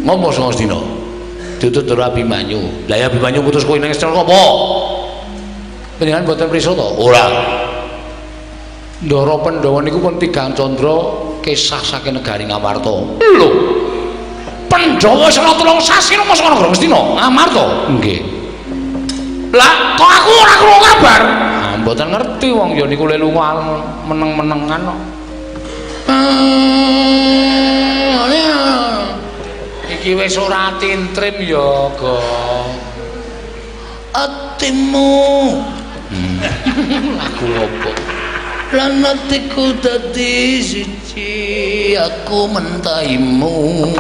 Ngopo sing dina? Ditutur Abimanyu. Lah ya Abimanyu putus kowe nang Istra apa? Panjenengan boten prisa to? Ora. Ndara Pandhawa niku pun tigang candra kisah saking negari Ngamarta. Lho. Pandhawa sira tulung sasi nang masa negara Ngastina, Ngamarta. Nggih. Lah kok aku ora krungu kabar? Ah mboten ngerti wong ya niku le lunga meneng-menengan kok. Iki wis ora tintrim ya, Gong. Atimu. Lagu opo? Lan atiku dadi siji, aku mentaimu.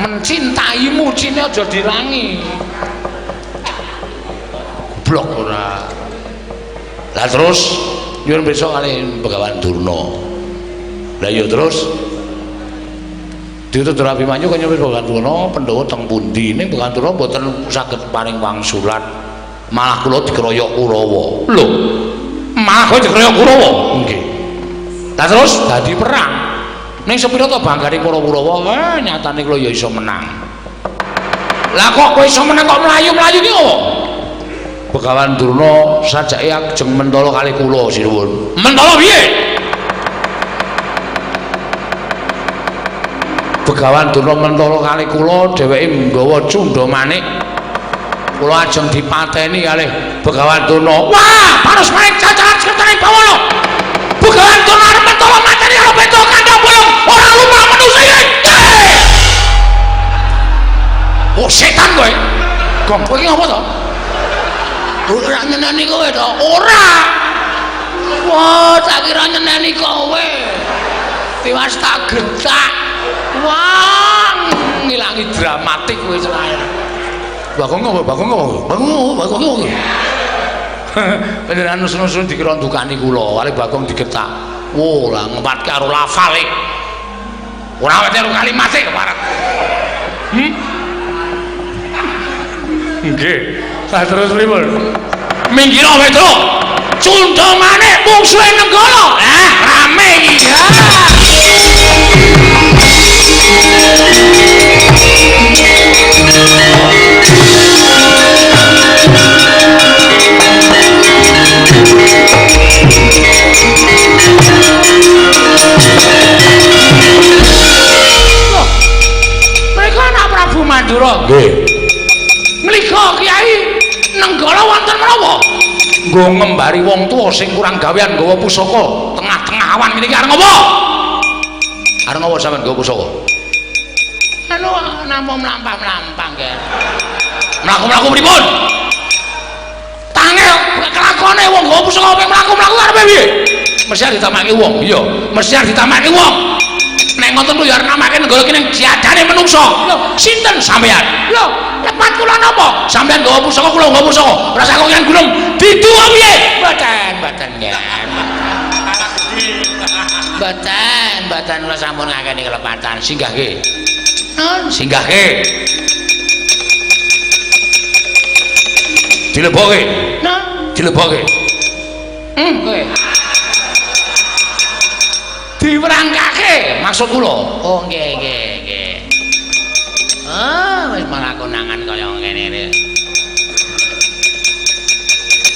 Mencintaimu cine aja dirangi. Goblok ora. Lah terus nyuwun besok kali Begawan Durna. Lah ya terus ditutur Abimanyu kaya nyuwun Begawan Durna Pandhawa teng pundi ning Begawan Durna mboten saged paring wangsulan. Malah kula dikeroyok Kurawa. Lho, malah kowe dikeroyok Kurawa? Nggih. Lah terus dadi perang. Ning sepira to banggane para Kurawa? Nyatane kula ya iso menang. Lah kok kowe iso menang kok mlayu-mlayu ki opo? Begawan Durna sajake ajeng mentala kali kula sinuwun. Mentala piye? Begawan Durna mentala kali kula dheweke nggawa cundha manik. Kula ajeng dipateni kalih Begawan Durna. Wah, parus manik cacaran sekretane bawana. Begawan Durna arep mentala mateni karo Petra kandhang bolong. Ora lumrah manusa iki. Oh, setan kowe. Gong kowe iki ngopo to? Ora nyeneni kowe to? Ora. Wah, tak kira nyeneni kowe. Tiwas tak getak. Wah, ngilangi dramatik kowe selae. Bagong ngopo? Bagong ngopo? Bagong ngopo? Bagong ngopo? Panjenengan nusun-nusun dikira ndukani kula, kali Bagong digetak. Wo, lah ngempatke karo lafale. Ora weteru kalimate keparep. Nggih. Lah terus pripun? Minggir Petra. Cundha manik mungsuhe Nenggala. Rame iki. Mereka anak Prabu Mandura. Nggih. Mlika Kyai Nenggala wonten menapa? Nggo ngembari wong tuwa sing kurang gawean nggawa pusaka tengah-tengah awan ngene iki arep ngopo? Arep ngopo sampean nggawa pusaka? Anu namung mlampah-mlampah nggih. Mlaku-mlaku pripun? Tangel kelakone wong nggawa pusaka ping mlaku-mlaku arepe piye? Mesti arep ditamake wong, iya, mesti arep ditamake wong. Nek ngoten lho ya arep namake Nenggala ki ning diadane menungso. Lho, sinten sampean? Lho, lepat kula napa? Sampean nggawa pusaka kula nggawa pusaka. Rasa kok yen gulung diduwa piye? Mboten nggih. Mboten kula sampun ngakeni kelepatan. Singgah nggih. Singgah nggih. Dilebokke. Nah, dilebokke. Kowe. Diwerangkake maksud kula. Oh nggih. Ah, wis malah konangan kaya ngene.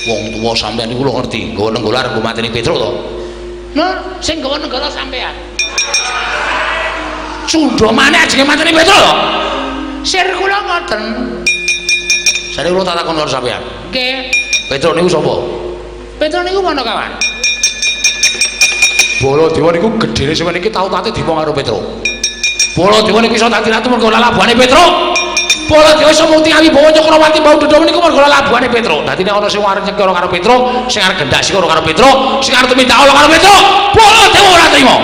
Wong tuwa sampean niku lho ngerti, nggawa Nenggala arep mateni Petra to. Nah, sing nggawa Nenggala sampean. Cundha maneh ajenge mateni Petra to. Sir kula ngoten. Sare kula tak takon karo sampean. Nggih. Petra niku sapa? Petra niku Manakawan. Baladewa niku gedene sing niki tau tate dipa karo Petra. Baladewa niku iso dadi ratu mergo lalabuhane Petra. Baladewa iso mukti awi bawa Cakrawati bau Dadawa niku mergo lalabuhane Petra. Dadi nek ana sing arep nyekara karo Petra, sing arep gendak sikara karo Petra, sing arep minta Allah karo Petra, Baladewa ora trima.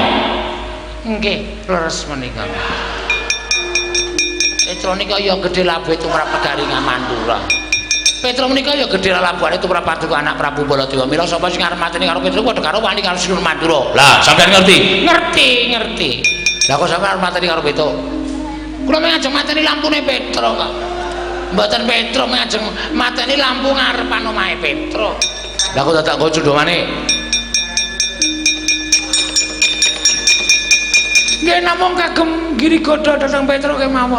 Nggih, leres menika. Petra nika ya gedhe labuhe tumrap negari Mandura. Petra menika ya gedhe labuhane tumrap paduka anak Prabu Baladewa. Mila sapa sing arep mateni karo Petra padha karo wani karo Sinur Mandura. Lah, sampeyan ngerti? Ngerti. Lah kok sampeyan arep mateni karo Petra? Kula mengajeng mateni lampune Petra kok. Mboten Petra mengajeng mateni lampu ngarepan omahe Petra. Lah kok tak nggo cundha maneh. Nggih namung kagem Girigodo dhateng Petro kemawon.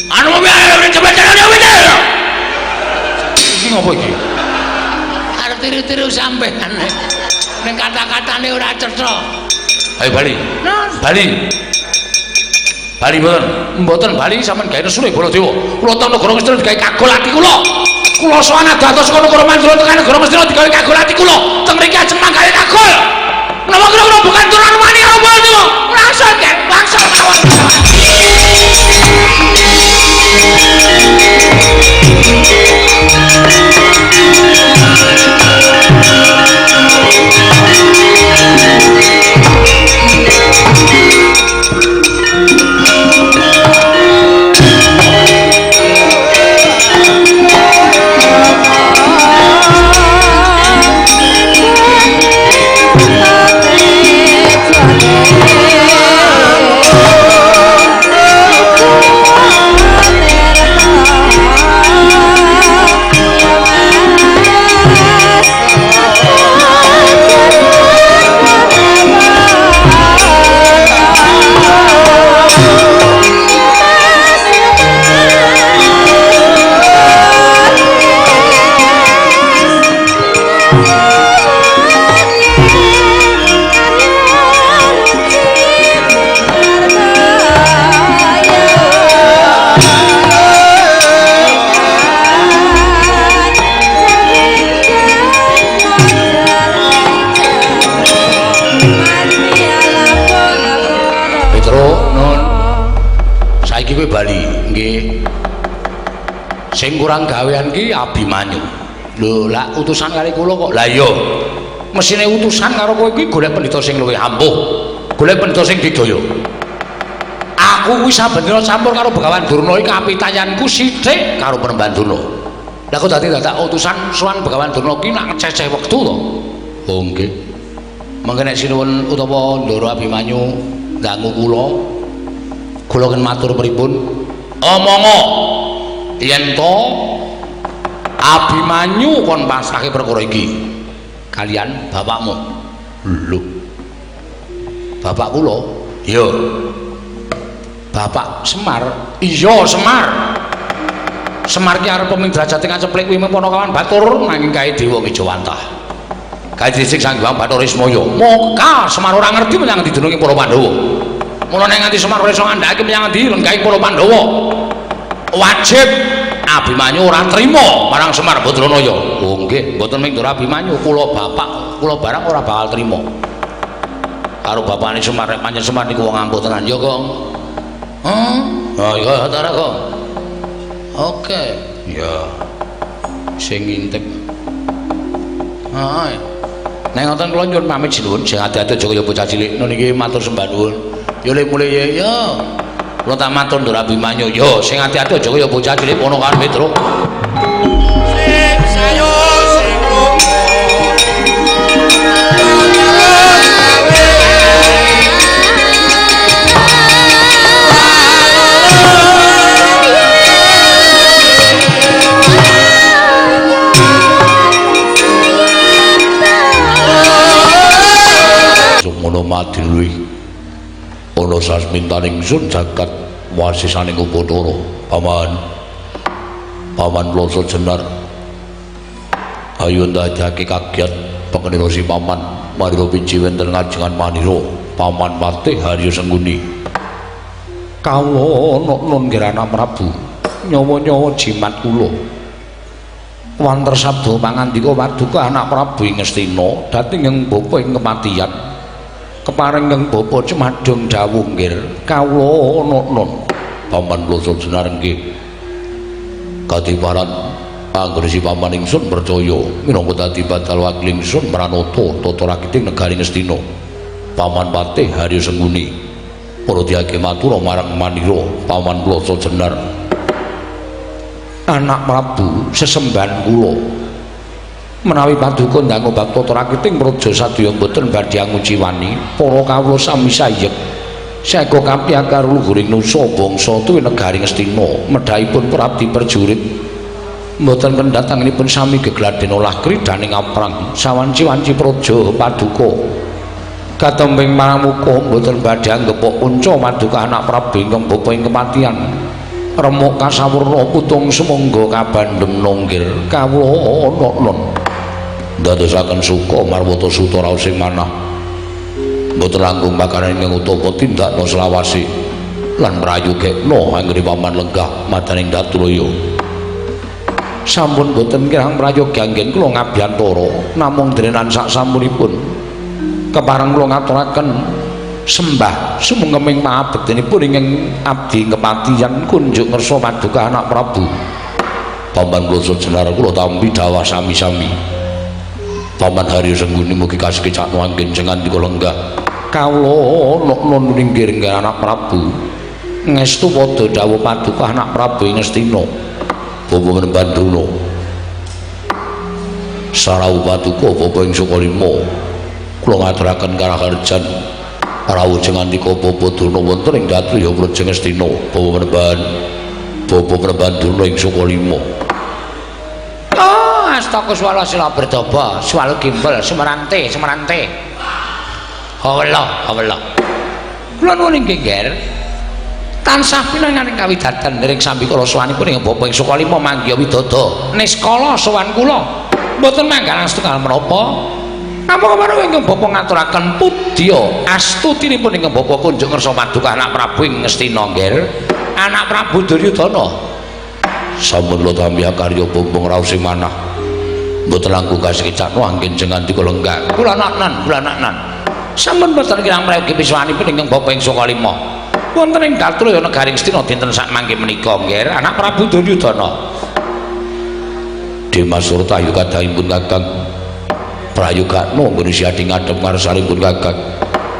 Anu piye cepet-cepet ya. Iki ngopo iki? Arep tiru-tiru sampean. Ning kata-katane ora cetha. Ayo bali. Bali. Bali mboten bali sampean gawe nesune Baladewa. Kula teng negara Ngastina digawe kagol ati kula. Kula sowan dados saka negara Mandura tekan negara Ngastina digawe kagol ati kula. Teng mriki ajeng manggawe kagol. Menapa kira-kira bukan turunan wani karo Baladewa? Langsung kan, langsung awak. Bali nggih sing kurang gawean ki Abimanyu lho lah utusan kali kula kok lah iya mesine utusan karo kowe iki golek pendhita sing luwih ampuh golek pendhita sing didaya aku kuwi saben dina campur karo Begawan Durna iki kapitayanku sithik karo Perembanduna lah kok dadi dadak utusan sowan Begawan Durna ki nak ngececeh wektu to oh nggih mangke nek sinuwun utawa Ndara Abimanyu dangu kula kan matur pripun omonggo yen to Abimanyu kon pasrahke perkara iki kalian bapakmu lho bapak kula iya bapak Semar iya Semar ki arep peming derajate kaceplik kuwi mengkono kawan batur nanging kae Dewa Wijawantah kae dhisik Sang Hyang Bathara Ismaya moka Semar ora ngerti menyang didunungi para Pandhawa mulane nganti Semar ora iso ngandhake menyang ndi gawe para Pandhawa wajib Abimanyu ora trima marang Semar Badranaya oh nggih mboten ming Ndara Abimanyu kula bapak kula barang ora bakal trima karo bapakne Semar rek pancen Semar niku wong ampuh tenan ya Kong oh iya ta kok oke ya sing ngintip nek ngoten kula nyuwun pamit sinuwun sing ati-ati aja kaya bocah cilik niki matur sembah nuwun ya mulai ya kula tak matur Ndara Abimanyu ya sing ati-ati aja kaya bocah cilik kono kan Petro sing sayo sing mono mati luwih ana sasmintaning sun jagat wasisaning Upadara paman Loso Jenar ayo ndadekake kagiat pengenira si paman marira pinci wonten ngajengan manira paman Patih Harya Sengguni kawula nun Kirana Prabu nyawa-nyawa jimat kula wanter sabda pangandika paduka anak Prabu ing Ngastina dhateng ing bapa ing kematian keparing ing bapa cemadung dawuh nggih kawula nun paman Loso Jenar nggih kadiparan anggere si paman ingsun percaya minangka dadi batal wakil ingsun Pranata tata rakiting negari Ngastina paman Patih Harya Sengguni para diake matur marang manira paman Loso Jenar anak Prabu sesembahan kula menawi paduka ndangu bab tata rakiting praja sadaya boten badhe nguci wani para kawula sami sayek saka kapiakar luhuring nusa bangsa tuwi negari Ngastina medhahipun prabdi perjurit mboten pendatanganipun sami gegladen olah kridaning aprang sawanci-wanci praja paduka katembing marang muka mboten badhe anggepok punca maduka anak Prabu ingkang bapa ing kematian remuk kasawurna putung sumangga kabandhem nonggir kawula non ndadosaken suka marwata suta raos sing manah mboten langkung makanan ingkang utama tindakna selawase lan mrayogekna anggere paman lenggah madaning Daturaya sampun boten kirang prayogi anggen kula ngabiyantara namung drenan sak sampunipun kepareng kula ngaturaken sembah sumengkeming maabektinipun ingkang abdi kepatihan kunjuk ngersa paduka anak Prabu paman kula sejenar kula tampi dawuh sami-sami paman Hari Sengguni mugi kasekecakno anggen jengan dika lenggah kawula non ninggir anak Prabu ngestu padha dawuh paduka anak Prabu ing Ngastina Bapa Banduna sarau paduka Bapa ing Sukalima kula ngaturaken karaharjan rawuh ngandika Bapa Durna wonten ing Datrya Praja Ngastina Bapa Banduna ing Sukalima astaka swala sila berdoba swalu gimbal semerante hawala kula nuwun inggih nger tansah pinanganing kawidatan dereng sambi kala sowanipun ing Bapa ing Sukalima manggiya widada niskala sowan kula mboten manggal setunggal menapa namung kemarin ingkang Bapa ngaturaken pudya astutinipun ingkang Bapa kunjuk ngersa paduka anak Prabu ing Ngastina nggih anak Prabu Duryudana sampun kula tampi karya bombong raos sing manah mboten langkung kasekecakno anggen jengan dika lenggah kula naknan sampun mboten kirang mriki piswanipun ingkang Bapa ing Sukalima wonten ing Datrya Negaring Ngastina dinten sak mangke menika nggih anak Prabu Duryudana Dimas Surtayu kadhahipun kakang prayogakna nggone siadhi ngadhep ngarsanipun kakang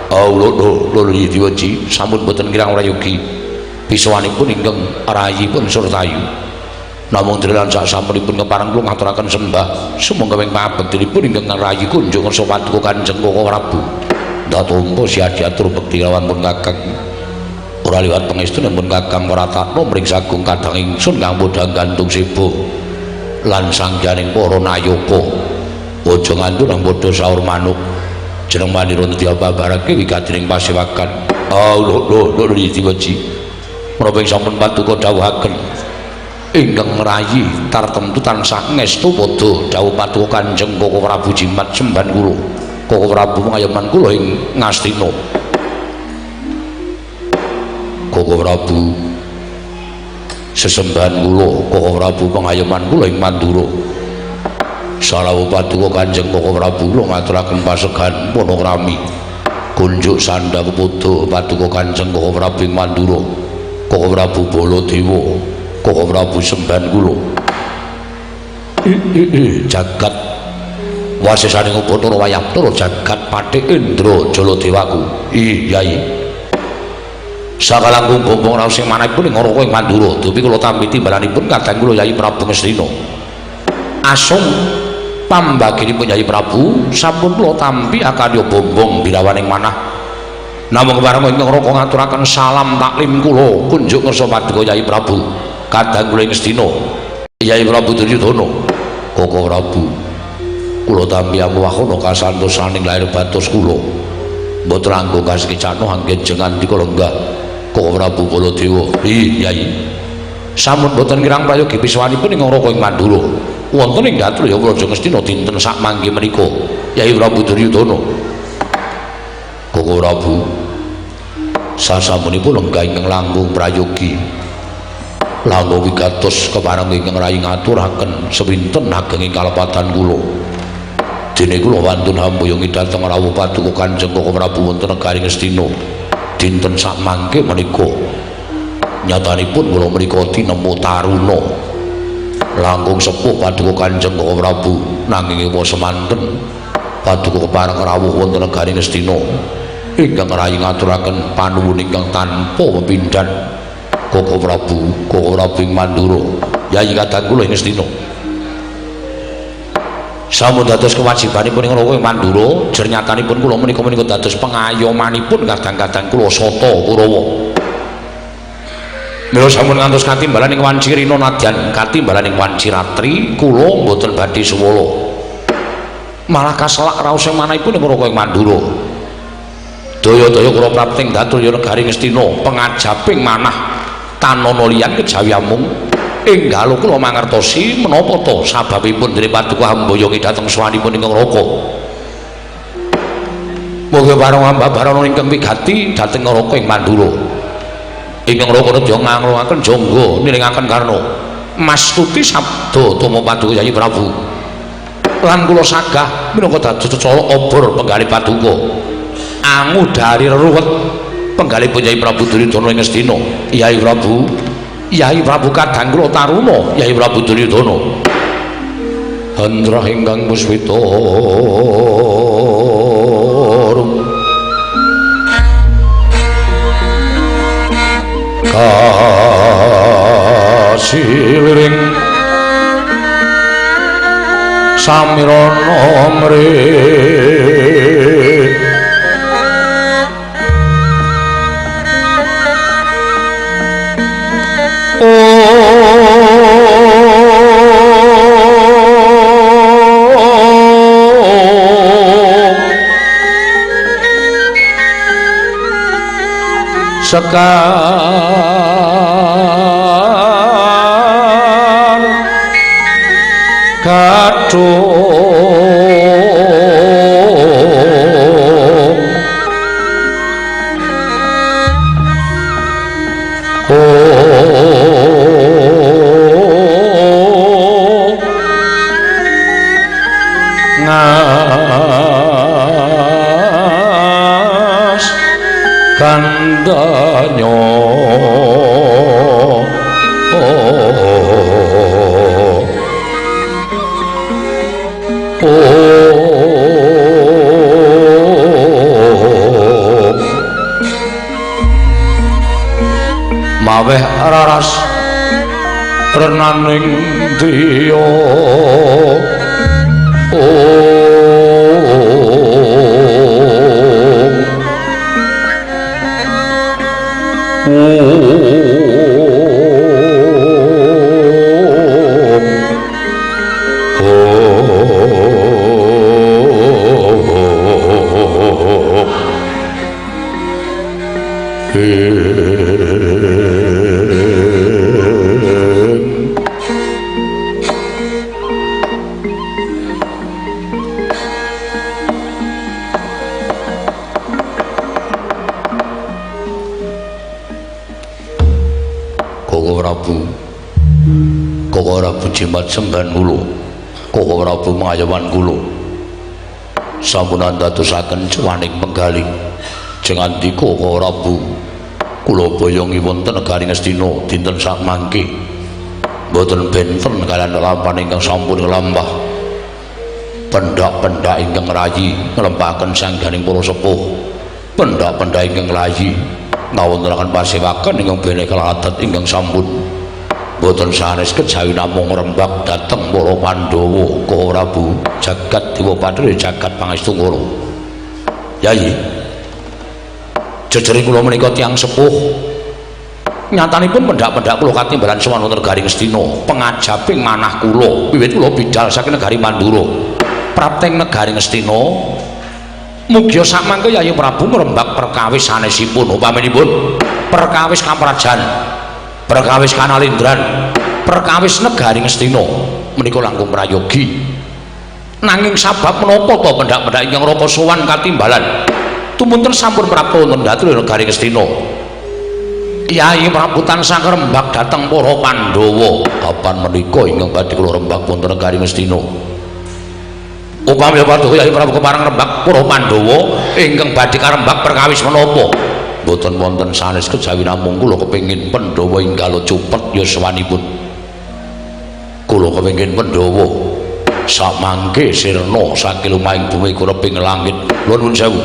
lho Diwaji sampun boten kirang prayogi piswanipun ingkang rayipun Surtayu namung drelan sak sampunipun kepareng kula ngaturaken sembah sumangga ing pabektinipun ingkang rayi kunjuk ngersa paduka Kanjeng Koko Prabu datumpa siadhi atur bekti lawan pun kakang ora liwat pangestunipun kakang Pratatna mring sagung kadang ingsun kang bodhang gantung sebo lan sangjaning para nayaka aja ngantur nang padha saur manuk jeneng manira diababarake wigatining pasewakan lho Diwaji menapa sampun paduka dawuhaken ingkang rayi tartemtu tansah ngestu padha dawuh paduka Kanjeng Koko Prabu jimat semban kula Koko Prabu pangayoman kula ing Ngastina Koko Prabu sesembahan kula Koko Prabu pangayoman kula ing Mandura sarawuh paduka Kanjeng Koko Prabu kula ngaturaken pasegan panakrami kunjuk sandha kepada paduka Kanjeng Koko Prabu ing Mandura Koko Prabu Baladewa Koko Prabu sembahan kula jagat wasesaning Upanara Wayaptara jagat Pathik Indra Jaladewaku Yai sakalangkung bombong raos sing manahipun ing Ngaraka ing Mandura dupi kula tampi timbalanipun kadang kula Yai Prabu Ngastina asung pambaginipun Yai Prabu sampun kula tampi akarya bombong birawaning manah namung kepareng ing Ngaraka ngaturaken salam taklim kula kunjuk ngersa paduka Yai Prabu kadang kula ing Ngastina Yai Prabu Duryudana Koko Prabu kula tampi amwahana kasantosaning lair batos kula mboten langkung kasekecakno anggen jengan dika lenggah Koko Prabu Baladewa Yai sampun boten kirang prayogi piswanipun ing Ngaraka ing Mandura wonten ing Datrya Praja Ngastina dinten sak mangke menika Yai Prabu Duryudana Koko Prabu sasampunipun lenggah ingkang langkung prayogi langkung wigatos kepareng ingkang rayi ngaturaken sewinten ageng ing kalepatan kula dene kula wantun hambuyung dhateng rawuh paduka Kanjeng Koko Prabu wonten Negaring Ngastina dinten sak mangke menika nyatanipun kula menika tinemu taruna langkung sepuh paduka Kanjeng Koko Prabu nanging ewa semanten paduka kepareng rawuh wonten Negaring Ngastina ingkang rayi ngaturaken panuwun ingkang tanpa pepindhan Koko Prabu ing Mandura Yai kadang kula ing Ngastina sampun dados kewajibanipun ing Ngaraka ing Mandura jer nyatanipun kula menika dados pengayomanipun kadang-kadang kula Sata Kurawa mila sampun ngantos katimbalan ing wanci rina nadyan katimbalan ing wanci ratri kula mboten badhe suwala malah kaselak raos sing manahipun ing Ngaraka ing Mandura Daya-daya kula prapting datul ya negari Ngastina pangajaping manah tanana liyan kejawi amung enggal kula mangertosi menapa to sababipun Dene Paduka Hambaya dhateng swanipun ingkang Raka. Mugi parang ambabarana ingkang wigati dhateng Raka ing Mandura. Ingkang Raka nedya ngangrongaken jangga niringaken karna mastuti sabda Tama Paduka Yayi Prabu. Lan kula sagah minangka dados cala obor penggalih Paduka. Angudari reruwet penggalihipun Yayi Prabu Duryudana ing Ngastina. Yayi Prabu kadang kula taruna Yayi Prabu Duryudana. Handra ingkang puspita kasiring samirana mrih sekar kadung ngas kandanya maweh raras renaning driya Koko Prabu jimat semban kula, Koko Prabu mangayawan kula sampun andadosaken cuwaning penggalih jengandika Koko Prabu kula boyongi wonten negari Ngastina dinten samangke boten benten kaliyan lampahan ingkang sampun nglambah pendak-pendak ingkang rayi nglempahaken sangganing para sepuh pendak-pendak ingkang rayi ngawontenaken pasewaken ingkang bene kaladat ingkang sampun boten sanes kejawi namung rembak dhateng para Pandhawa Koko Prabu jagat Dewa Bathara jagat pangestu kula. Yayi jejering kula menika tiyang sepuh nyatanipun pendak-pendak kula katimbalan sowan wonten negari Ngastina pangajaping manah kula wiwit kula bidhal saking negari Mandura prapting negari Ngastina mugia samangke Yayi Prabu ngrembak perkawis sanesipun upaminipun perkawis kamrajan perkawis kanalindran perkawis negari Ngastina menika langkung prayogi nanging sabab menapa to pendak-pendak ingkang rapa sowan katimbalan tumunten sampun prapta wonten dhateng negari Ngastina Yayi Prabu tansah ngrembak dhateng para Pandhawa kapan menika ingkang badhe kula rembak wonten negari Ngastina upami Paduka Yayi Prabu kepareng ngrembak para Pandhawa ingkang badhe karembak perkawis menapa boten wonten sanes kejawi namung kula kepengin Pandhawa enggal cupet yuswanipun kula kepengin Pandhawa samangke sirna sakilumahing bumi kureping langit nuwun sewu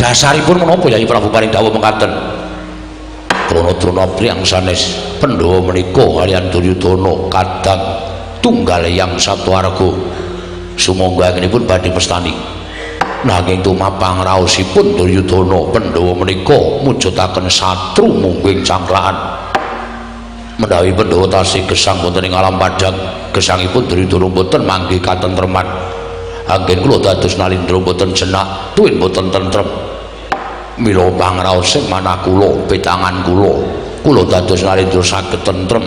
dasaripun menapa Yayi Prabu paring dawuh mekaten krana priyang sanes Pandhawa menika kaliyan Duryudana kadang tunggal yang satwarga sumangga anggenipun badhe mestani nanging tumapang raosipun Duryudana Pandhawa menika mujudaken satru mungging cangklaan menawi Pandhawa tasih gesang wonten ing alam padang gesangipun Duryudana boten manggih katentreman anggen kula dados nalindra boten jenak tuwin boten tentrem mila pangraos sing manah kula petangan kula dados Narendra saged tentrem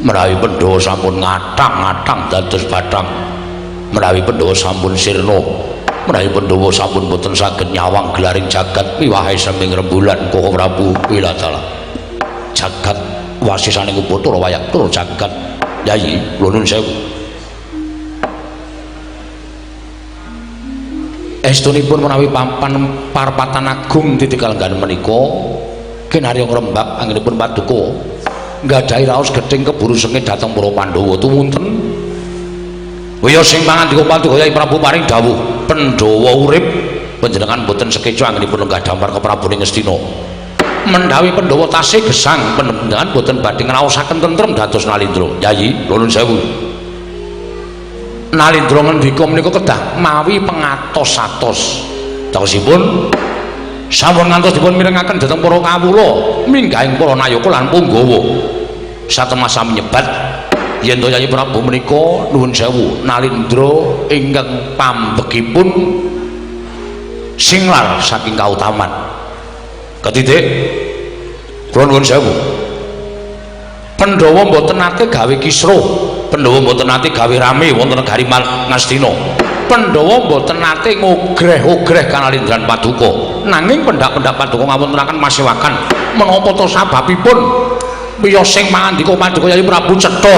menawi Pandhawa sampun ngatang-ngatang dados bathang menawi Pandhawa sampun sirna menawi Pandhawa sampun boten saged nyawang gelaring jagat miwahe seming rembulan Koko Prabu Wilatala jagat wasisaning Upacara Wayaktura jagat Yayi kula nuwun sewu estunipun menawi papan parpatan agung titikal nggan menika kinarya ngrembak anggenipun paduka nggadahi raos gedhing keburu sengit dhateng para Pandhawa tumunten waya sing pangandika paduka Yai Prabu paring dawuh Pandhawa urip panjenengan boten sekeca anggenipun lenggah dampar ke Prabu Ngastina menawi Pandhawa tasih gesang panjenengan boten badhe ngraosaken tentrem dados Nalindra Yayi nuwun sewu Nalindra ngendika menika kedah mawi pengatos-atos daosipun sampun ngantos dipun mirengaken dhateng para kawula minggahing para nayaka lan punggawa satemah sami nyebat yen to Yayi Prabu menika nuwun sewu Nalindra ingkang pambekipun singlar saking kautaman ketitik kula nuwun sewu Pandhawa mboten nate gawe kisruh Pandhawa mboten nate gawe rame wonten negari Ngastina Pandhawa mboten nate ngogreh-ogreh kanalindran paduka nanging pendak-pendak paduka ngawontenaken masewakan menapa to sababipun wiya sing mangandika paduka Yai Prabu cetha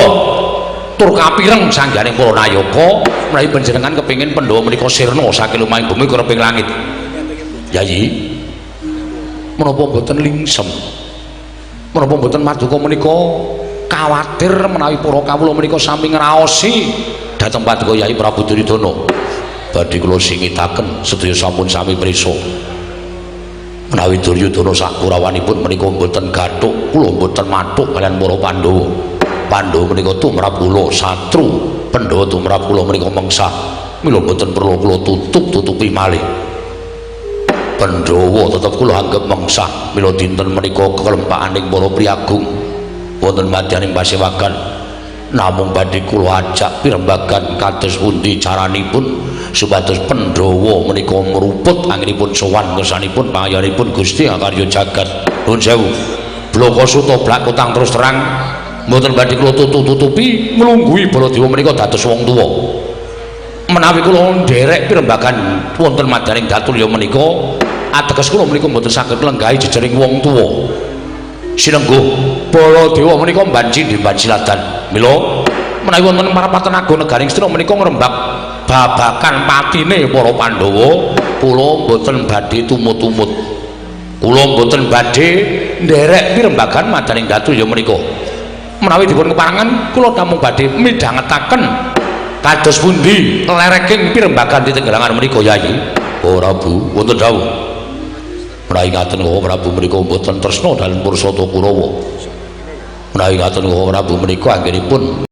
tur kapireng sangganing para nayaka menawi panjenengan kepengin Pandhawa menika sirna saking lumahing bumi kereping langit Yayi menapa mboten lingsem menapa mboten paduka menika kawatir menawi para kawula menika sami ngraosi dhateng paduka Yai Prabu Duryudana badhe kula singitaken sedaya sampun sami prisa menawi Duryudana sakurawanipun menika mboten gathuk kula mboten mathuk kaliyan para Pandhawa menika tumrap kula satru Pandhawa tumrap kula menika mengsah mila mboten perlu kula tutupi malih Pandhawa tetep kula anggap mengsah mila dinten menika kelempakaning para priyagung wonten madyaning pasewakan namung badhe kula ajak pirembagan kados pundi caranipun supados Pandhawa menika meruput anggenipun sowan ngersanipun pangayanipun Gusti Akarya Jagat nuwun sewu bloko suta blak kutang terus terang mboten badhe kula tutupi nglungguhi Baladewa menika dados wong tuwa menawi kula nderek pirembagan wonten madyaning datulya menika ateges kula menika mboten saged lenggahi jejering wong tuwa sinengguh Baladewa menika mbanci dibanciladan mila menawi wonten marapatan agung negaring Ngastina menika ngrembak babakan patine para Pandhawa kula mboten badhe tumut-tumut kula mboten badhe nderek pirembagan madyaning datulya menika menawi dipun keparengan kula namung badhe midhangetaken kados pundi lereking pirembagan titenggelangan menika Yayi Prabu wonten dawuh menawi ngaten Koko Prabu menika mboten tresna dalem Pursata Kurawa menawi ngaten Koko Prabu menika anggenipun